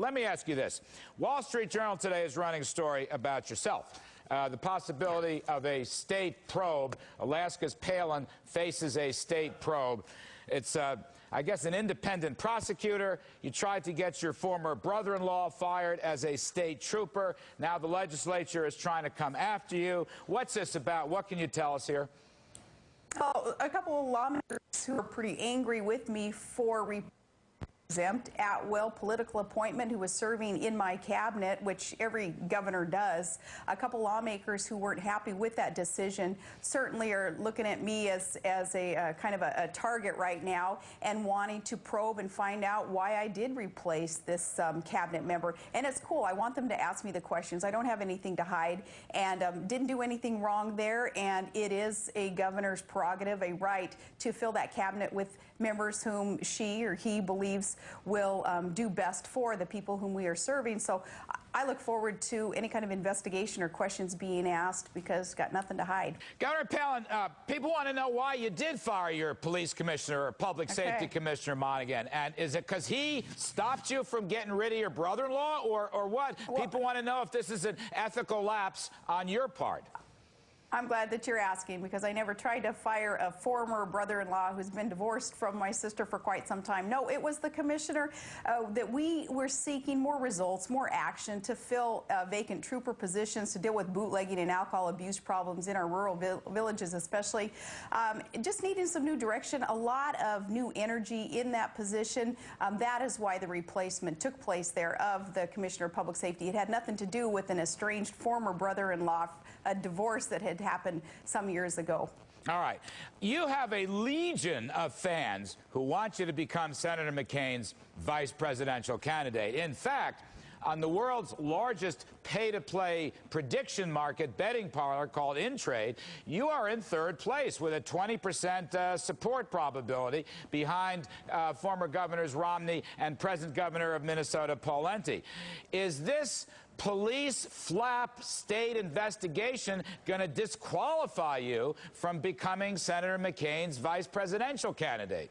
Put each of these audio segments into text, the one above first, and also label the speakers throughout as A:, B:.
A: let me ask you this. Wall Street Journal today is running a story about yourself. The possibility of a state probe. Alaska's Palin faces a state probe. It's, I guess, an independent prosecutor. You tried to get your former brother-in-law fired as a state trooper. Now the legislature is trying to come after you. What's this about? What can you tell us here?
B: Oh, a couple of lawmakers who are pretty angry with me for exempt at-will political appointment who was serving in my cabinet, which every governor does. A couple lawmakers who weren't happy with that decision certainly are looking at me as a kind of a target right now and wanting to probe and find out why I did replace this cabinet member. And it's cool. I want them to ask me the questions. I don't have anything to hide and didn't do anything wrong there. And it is a governor's prerogative, a right to fill that cabinet with members whom she or he believes will do best for the people whom we are serving. So I look forward to any kind of investigation or questions being asked because got nothing to hide.
A: Governor Palin, people want to know why you did fire your police commissioner or public safety commissioner Monaghan. And is it because he stopped you from getting rid of your brother-in-law or what? Well, people want to know if this is an ethical lapse on your part.
B: I'm glad that you're asking because I never tried to fire a former brother-in-law who's been divorced from my sister for quite some time. No, it was the commissioner that we were seeking more results, more action to fill vacant trooper positions to deal with bootlegging and alcohol abuse problems in our rural villages especially. Just needing some new direction, a lot of new energy in that position. That is why the replacement took place there of the Commissioner of Public Safety. It had nothing to do with an estranged former brother-in-law, a divorce that had happened some years ago.
A: All right. You have a legion of fans who want you to become Senator McCain's vice presidential candidate. In fact, on the world's largest pay-to-play prediction market betting parlor called Intrade, you are in third place with a 20% support probability behind former Governors Romney and present Governor of Minnesota Palin. Is this police flap state investigation going to disqualify you from becoming Senator McCain's vice presidential candidate?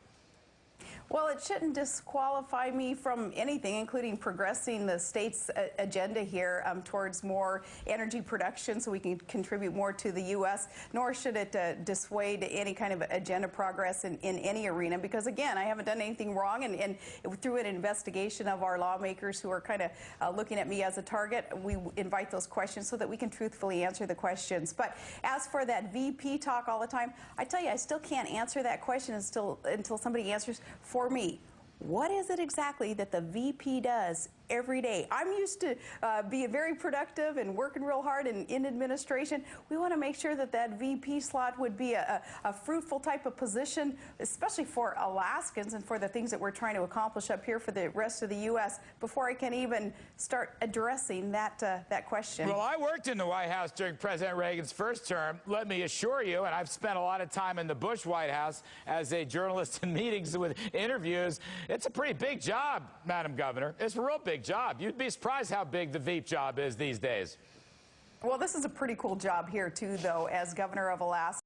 B: Well, it shouldn't disqualify me from anything, including progressing the state's agenda here towards more energy production so we can contribute more to the U.S., nor should it dissuade any kind of agenda progress in any arena, because, again, I haven't done anything wrong, and through an investigation of our lawmakers who are kind of looking at me as a target, we invite those questions so that we can truthfully answer the questions. But as for that VP talk all the time, I tell you, I still can't answer that question until somebody answers for me. What is it exactly that the VP does every day? I'm used to being very productive and working real hard in administration. We want to make sure that that VP slot would be a fruitful type of position, especially for Alaskans and for the things that we're trying to accomplish up here for the rest of the U.S. before I can even start addressing that question.
A: Well, I worked in the White House during President Reagan's first term. Let me assure you, and I've spent a lot of time in the Bush White House as a journalist in meetings with interviews. It's a pretty big job, Madam Governor. It's a real big job. You'd be surprised how big the VP job is these days.
B: Well, this is a pretty cool job here, too, though, as governor of Alaska.